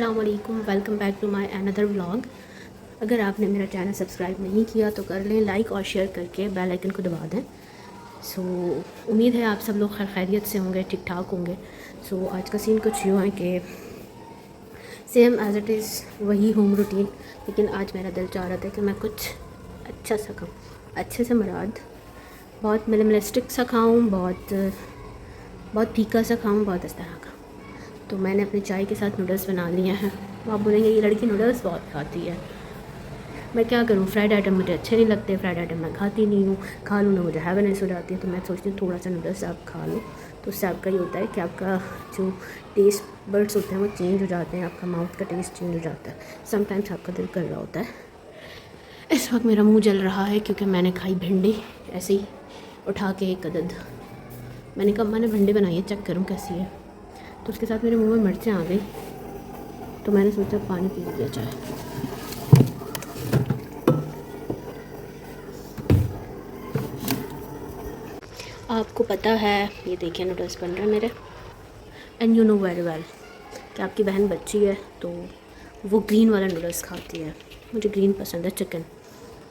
अस्सलामुअलैकुम, welcome back to my another vlog. अगर आपने मेरा चैनल सब्सक्राइब नहीं किया तो कर लें, लाइक और शेयर करके बेल आइकन को दबा दें। उम्मीद है आप सब लोग खैरियत से होंगे, ठीक ठाक होंगे। आज का सीन कुछ यूँ है कि सेम एज़ इट इज़ वही होम रूटीन, लेकिन आज मेरा दिल चाह रहा था कि मैं कुछ अच्छा सा खाऊँ। अच्छे से मुराद बहुत मिनिमलिस्टिक सा खाऊँ, बहुत फीका सा खाऊँ, बहुत इस तरह का। तो मैंने अपनी चाय के साथ नूडल्स बना लिए हैं। तो आप बोलेंगे ये लड़की नूडल्स बहुत खाती है। मैं क्या करूँ, फ्राइड आइटम मुझे अच्छे नहीं लगते, फ्राइड आइटम मैं खाती नहीं हूँ। खा लूँ ना मुझे हैवीनेस हो जाती है। तो मैं सोचती हूँ थोड़ा सा नूडल्स आप खा लो तो उससे आपका ये होता है कि आपका जो टेस्ट बर्ड्स होते हैं वो चेंज हो जाते हैं, आपका माउथ का टेस्ट चेंज हो जाता है। समटाइम्स आपका दिल कर रहा होता है। इस वक्त मेरा मुँह जल रहा है क्योंकि मैंने खाई भिंडी ऐसे ही उठा के एक अदद। मैंने कहा मैंने भिंडी बनाई है, चेक करूँ कैसी है। तो उसके साथ मेरे मुंह में मिर्चें आ गई, तो मैंने सोचा पानी पी लिया जाए। आपको पता है, ये देखिए नूडल्स बन रहे हैं मेरे। And you know very well कि आपकी बहन बच्ची है तो वो ग्रीन वाला नूडल्स खाती है। मुझे ग्रीन पसंद है, चिकन,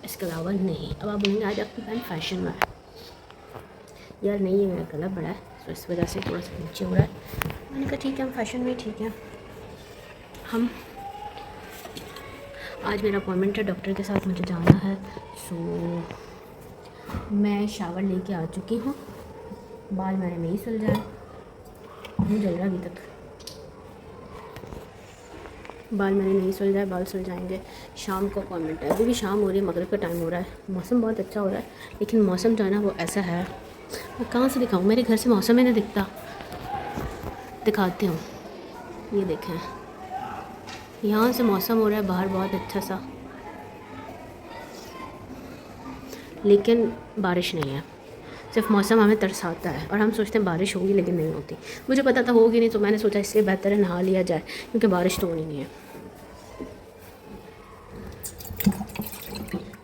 इसके अलावा नहीं। अब आप बोलेंगे आज आपकी बहन फैशन में है। यार नहीं, ये मेरा गला बड़ा है तो इस वजह से थोड़ा सा नीचे हो रहा है। मैंने कहा ठीक है, हम फैशन में ठीक है। हम आज मेरा अपॉइंटमेंट है डॉक्टर के साथ, मुझे जाना है। मैं शावर लेके आ चुकी हूँ। बाल मेरे नहीं सुल जाए, मुँह जल रहा अभी तक। बाल मेरे नहीं सुल जाए, बाल सुल जाएंगे। शाम को अपॉइंटमेंट है, अभी भी शाम हो रही है, मगरिब का टाइम हो रहा है। मौसम बहुत अच्छा हो रहा है, लेकिन मौसम जो है ना वो ऐसा है, मैं कहाँ से दिखाऊँ, मेरे घर से मौसम ही नहीं दिखता। दिखाती हूँ, ये देखें, यहाँ से मौसम हो रहा है बाहर बहुत अच्छा सा, लेकिन बारिश नहीं है। सिर्फ मौसम हमें तरसाता है और हम सोचते हैं बारिश होगी, लेकिन नहीं होती। मुझे पता था होगी नहीं, तो मैंने सोचा इससे बेहतर है नहा लिया जाए, क्योंकि बारिश तो होनी नहीं है।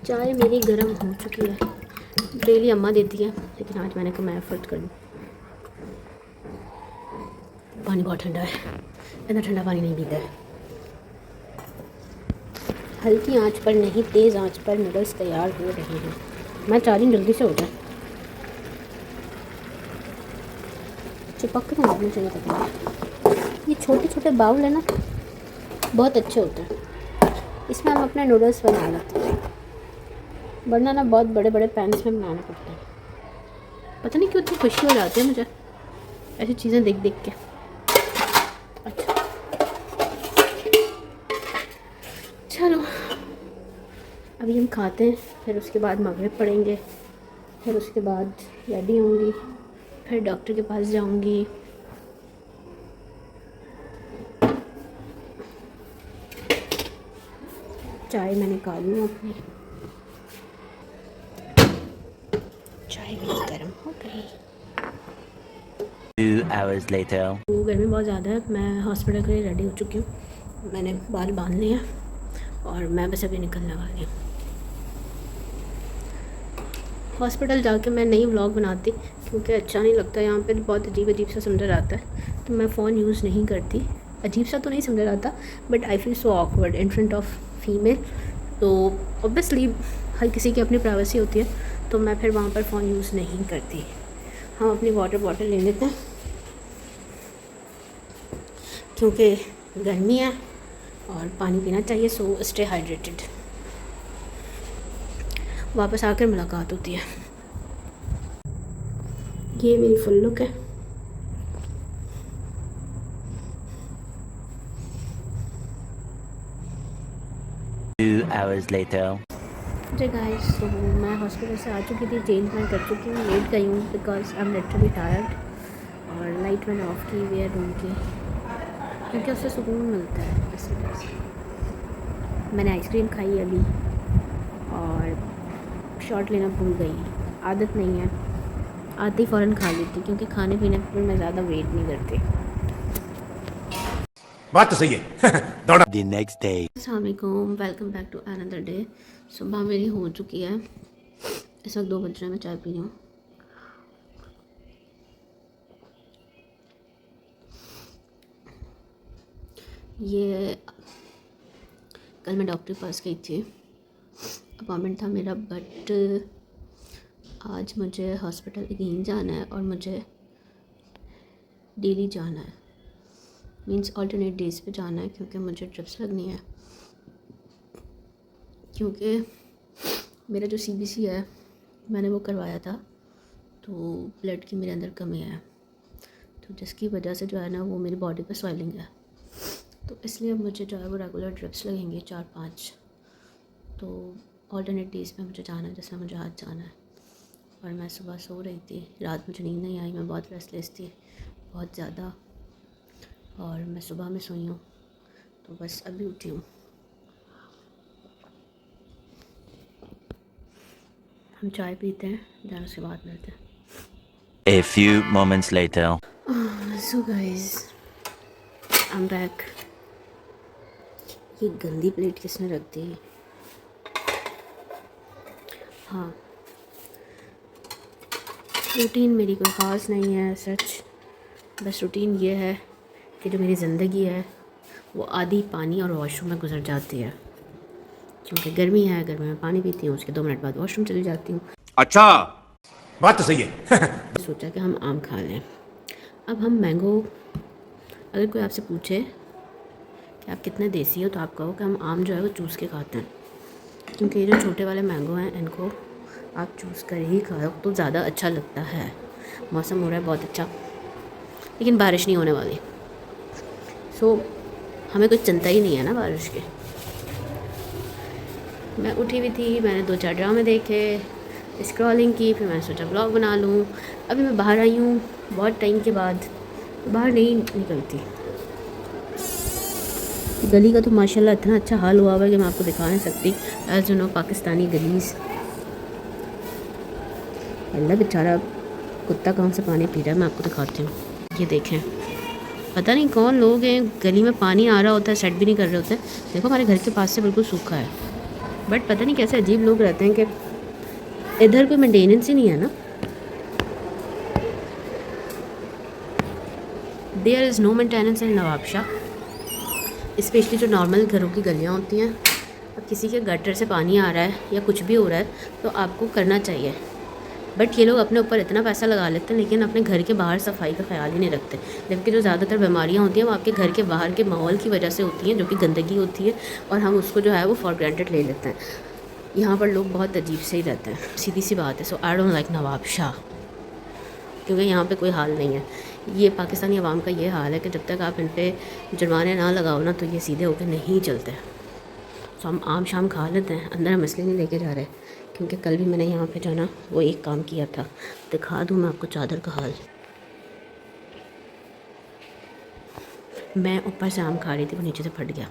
चाय मेरी गर्म हो चुकी है। डेली अम्मा देती है, लेकिन आज मैंने कहा मैं एफर्ट कर लूँ। पानी बहुत ठंडा है, इतना ठंडा पानी नहीं पीता है। हल्की आंच पर नहीं, तेज़ आंच पर नूडल्स तैयार हो रहे हैं। मैं चाह रही हूँ जल्दी से हो जाए। चिपक कर लगना चाहिए था। ये छोटे छोटे बाउल है ना, बहुत अच्छे होते हैं, इसमें हम अपने नूडल्स बना लेते हैं। वरना ना बहुत बड़े बड़े पैन्स में बनाना पड़ता है। पता नहीं क्यों इतनी खुशी हो जाती है मुझे ऐसी चीज़ें देख देख के। अच्छा चलो, अभी हम खाते हैं, फिर उसके बाद मगरिब पढ़ेंगे, फिर उसके बाद रेडी होंगी, फिर डॉक्टर के पास जाऊंगी। चाय मैं निकालूँ अपनी, चाय भी गर्म हो गई। 2 hours later. तो गर्मी बहुत ज़्यादा है, मैं हॉस्पिटल के लिए रेडी हो चुकी हूँ। मैंने बाल बांध लिए हैं और मैं बस अभी निकलने वाली हूँ। हॉस्पिटल जाके मैं नई व्लॉग बनाती, क्योंकि अच्छा नहीं लगता, यहाँ पे बहुत अजीब अजीब सा समझा जाता है, तो मैं फ़ोन यूज़ नहीं करती। अजीब सा तो नहीं समझा जाता, but I feel so awkward in front of female. तो ऑब्वियसली हर किसी की अपनी प्राइवेसी होती है, तो मैं फिर वहाँ पर फ़ोन यूज़ नहीं करती। हम अपनी वाटर बॉटल ले लेते हैं, क्योंकि गर्मी है और पानी पीना चाहिए। So stay hydrated. वापस आकर मुलाकात होती है। ये मेरी फुल लुक है। Two hours later. जी गाइस, तो मैं हॉस्पिटल से आ चुकी थी, चेंज मैं कर चुकी हूँ, लेट गई हूँ because I am literally tired. और लाइट मैंने ऑफ़ की हुई है रूम की, क्योंकि उससे सुकून मिलता है इस वजह से। मैंने आइसक्रीम खाई अभी और शॉट लेना भूल गई। आदत नहीं है, आती फ़ौरन खा लेती, क्योंकि खाने पीने पर मैं ज़्यादा वेट नहीं करती। बात तो सही है। दौड़ा The next day. अस्सलाम वालेकुम, welcome back to another day. सुबह मेरी हो चुकी है, इस वक्त 2 बज रहे हैं, मैं चाय पी रही हूँ। ये कल मैं डॉक्टर के पास गई थी, अपॉइंटमेंट था मेरा, बट आज मुझे हॉस्पिटल अगेन जाना है और मुझे डेली जाना है, मींस अल्टरनेट डेज़ पे जाना है, क्योंकि मुझे ड्रिप्स लगनी है। क्योंकि मेरा जो CBC है मैंने वो करवाया था, तो ब्लड की मेरे अंदर कमी है, तो जिसकी वजह से जो है ना वो मेरी बॉडी पे स्वेलिंग है, तो इसलिए मुझे जो है वो रेगुलर ड्रिप्स लगेंगे 4-5। तो अल्टरनेट डेज़ पे मुझे जाना है, जैसे मुझे आज जाना है। और मैं सुबह सो रही थी, रात मुझे नींद नहीं आई, मैं बहुत रेस्टलेस थी, बहुत ज़्यादा, और मैं सुबह में सोई हूँ, तो बस अभी उठी हूँ। हम चाय पीते हैं, देन उसके बाद मिलते हैं। A few moments later. So guys, I am back. ये गंदी प्लेट किसने रख दी? हाँ, रूटीन मेरी कोई ख़ास नहीं है सच, बस रूटीन ये है कि जो मेरी ज़िंदगी है वो आधी पानी और वॉशरूम में गुजर जाती है, क्योंकि गर्मी है, गर्मी में पानी पीती हूँ, उसके 2 मिनट बाद वॉशरूम चली जाती हूँ। अच्छा, बात तो सही है। सोचा कि हम आम खा लें। अब हम मैंगो, अगर कोई आपसे पूछे कि आप कितने देसी हो, तो आप कहो कि हम आम जो है वो चूस के खाते हैं, क्योंकि ये जो छोटे वाले मैंगो हैं इनको आप चूस कर ही खाओ तो ज़्यादा अच्छा लगता है। मौसम हो रहा है बहुत अच्छा, लेकिन बारिश नहीं होने वाली, सो हमें कुछ चिंता ही नहीं है ना बारिश की। मैं उठी हुई थी, मैंने 2-4 ड्रामे देखे, स्क्रॉलिंग की, फिर मैंने सोचा ब्लॉग बना लूँ। अभी मैं बाहर आई हूँ बहुत टाइम के बाद, बाहर नहीं निकलती। गली का तो माशाल्लाह इतना अच्छा हाल हुआ हुआ है कि मैं आपको दिखा नहीं सकती। एज यू नो, पाकिस्तानी गलीज़, अल्लाह बेचारा कुत्ता कहाँ से पानी पी रहा है, मैं आपको दिखाती हूँ। ये देखें, पता नहीं कौन लोग हैं, गली में पानी आ रहा होता है, सेट भी नहीं कर रहे होते। देखो हमारे घर के पास से बिल्कुल सूखा है, बट पता नहीं कैसे अजीब लोग रहते हैं कि इधर कोई मेंटेनेंस ही नहीं है ना। There is no maintenance in Nawabshah, specially जो नॉर्मल घरों की गलियाँ होती हैं। अब किसी के गटर से पानी आ रहा है या कुछ भी हो रहा है तो आपको करना चाहिए, बट ये लोग अपने ऊपर इतना पैसा लगा लेते हैं, लेकिन अपने घर के बाहर सफाई का ख्याल ही नहीं रखते। जबकि जो ज़्यादातर बीमारियाँ होती हैं वो आपके घर के बाहर के माहौल की वजह से होती हैं, जो कि गंदगी होती है, और हम उसको जो है वो फॉर ग्रांटेड ले लेते हैं। यहाँ पर लोग बहुत अजीब से ही रहते हैं, सीधी सी बात है। सो आई डोंट लाइक नवाबशाह, क्योंकि यहाँ पे कोई हाल नहीं है। ये पाकिस्तानी अवाम का ये हाल है कि जब तक आप इन पर जुर्माने ना लगाओ ना, तो ये सीधे होकर नहीं चलते। तो हम आम शाम खा लेते हैं, अंदर हम इसलिए नहीं लेके जा रहे क्योंकि कल भी मैंने यहाँ पे जाना वो एक काम किया था। दिखा दूँ मैं आपको चादर का हाल। मैं ऊपर से आम खा रही थी, वो नीचे से फट गया।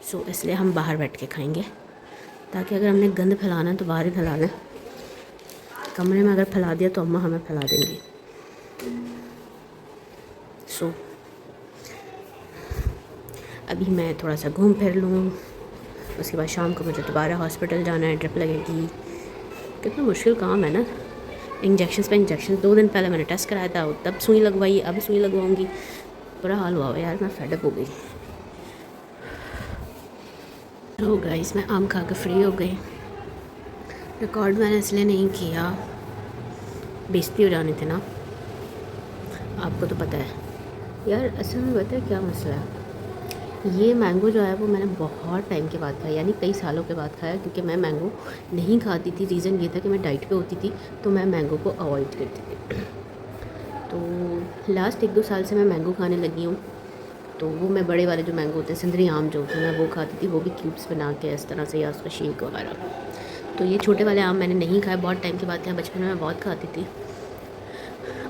सो इसलिए हम बाहर बैठ के खाएंगे, ताकि अगर हमने गंद फैलाना है तो बाहर ही फैला लें। कमरे में अगर फैला दिया तो अम्मा हमें फैला देंगी। सो अभी मैं थोड़ा सा घूम फिर लूँ, उसके बाद शाम को मुझे दोबारा हॉस्पिटल जाना है, ड्रिप लगेगी। कितना मुश्किल काम है ना, इंजेक्शन पे इंजेक्शन। 2 दिन पहले मैंने टेस्ट कराया था, तब सुई लगवाई, अब सुई लगवाऊंगी। बुरा हाल हुआ यार, मैं फेडअप हो गई। हो गाइस, मैं आम खा के फ्री हो गई। रिकॉर्ड मैंने इसलिए नहीं किया, बेइज्जती हो जानी थी ना, आपको तो पता है यार। असल में पता है क्या मसला है, ये मैंगो जो है वो मैंने बहुत टाइम के बाद खाया, यानी कई सालों के बाद खाया, क्योंकि मैं मैंगो नहीं खाती थी। रीज़न ये था कि मैं डाइट पे होती थी, तो मैं मैंगो को अवॉइड करती थी। तो लास्ट 1-2 साल से मैं मैंगो खाने लगी हूँ। तो वो मैं बड़े वाले जो मैंगो होते हैं, सिंदरी आम जो होते हैं, मैं वो खाती थी, वो भी क्यूब्स बना के इस तरह से, या उसका शेक वगैरह। तो ये छोटे वाले आम मैंने नहीं खाए, बहुत टाइम के बाद खाया। बचपन में मैं बहुत खाती थी।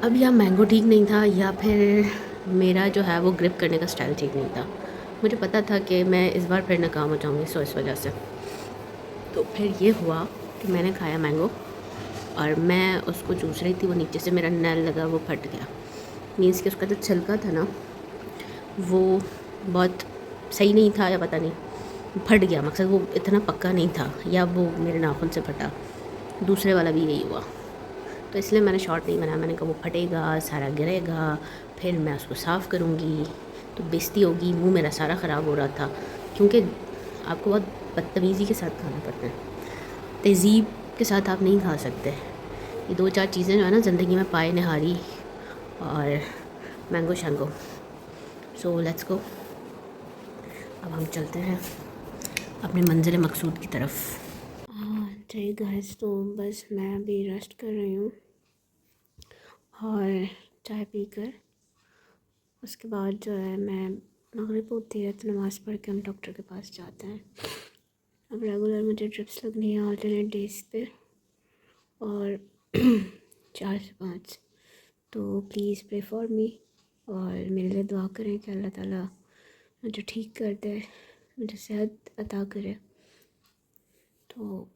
अब या मैंगो ठीक नहीं था, या फिर मेरा जो है वो ग्रिप करने का स्टाइल ठीक नहीं था। मुझे पता था कि मैं इस बार फिर नाकाम हो जाऊँगी, सो इस वजह से। तो फिर ये हुआ कि मैंने खाया मैंगो, और मैं उसको चूस रही थी, वो नीचे से मेरा नल लगा, वो फट गया। मीन्स कि उसका जो छिलका था ना वो बहुत सही नहीं था, या पता नहीं फट गया। मकसद वो इतना पक्का नहीं था, या वो मेरे नाखून से फटा। दूसरे वाला भी यही हुआ, तो इसलिए मैंने शॉर्ट नहीं बनाया। मैंने कहा वो फटेगा, सारा गिरेगा, फिर मैं उसको साफ़ करूँगी। तो बेइज्जती होगी, मुंह मेरा सारा ख़राब हो रहा था, क्योंकि आपको बहुत बदतमीज़ी के साथ खाना पड़ता है, तहज़ीब के साथ आप नहीं खा सकते। ये 2-4 चीज़ें जो है ना ज़िंदगी में, पाए नहारी और मैंगो शैंगो। सो लेट्स गो, अब हम चलते हैं अपने मंज़िल मकसूद की तरफ। जय गाइस, तो बस मैं अभी रेस्ट कर रही हूँ और चाय पीकर उसके बाद जो है मैं मगरिब होती है तो नमाज़ पढ़ के हम डॉक्टर के पास जाते हैं। अब रेगुलर मुझे ड्रिप्स लगनी है अल्टरनेट डेज़ पे और 4 से 5, तो प्लीज़ प्रे फॉर मी और मेरे लिए दुआ करें कि अल्लाह ताला मुझे ठीक कर दे, मुझे सेहत अता करे। तो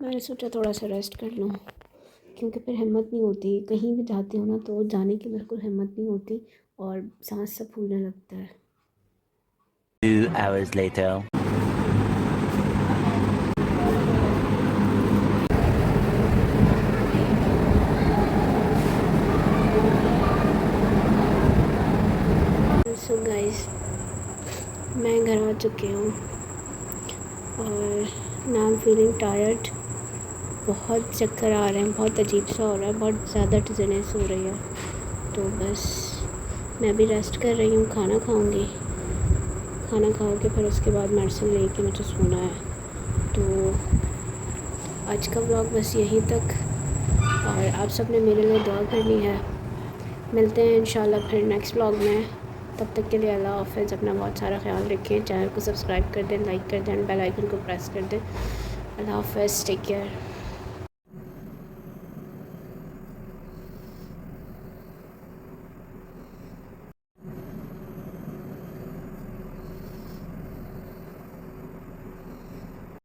मैंने सोचा थोड़ा सा रेस्ट कर लूँ, क्योंकि फिर हिम्मत नहीं होती, कहीं भी जाती हूँ ना तो जाने की बिल्कुल हिम्मत नहीं होती और सांस सब फूलने लगता है। 2 hours later. सो गाइस, मैं घर आ चुकी हूँ और ना आई एम फीलिंग टायर्ड, बहुत चक्कर आ रहे हैं, बहुत अजीब सा हो रहा है, बहुत ज़्यादा डिज़नेस हो रही है। तो बस मैं भी रेस्ट कर रही हूँ, खाना खाऊंगी, खाना खा के फिर उसके बाद मेडिसिन लेके मुझे सोना है। तो आज का व्लॉग बस यहीं तक, और आप सब ने मेरे लिए दुआ करनी है। मिलते हैं इंशाल्लाह फिर नेक्स्ट व्लॉग में, तब तक के लिए अल्लाह हाफ़िज़। अपना बहुत सारा ख्याल रखें, चैनल को सब्सक्राइब कर दें, लाइक कर दें, बेल आइकन को प्रेस कर दें। अल्लाह हाफ़िज़, टेक केयर।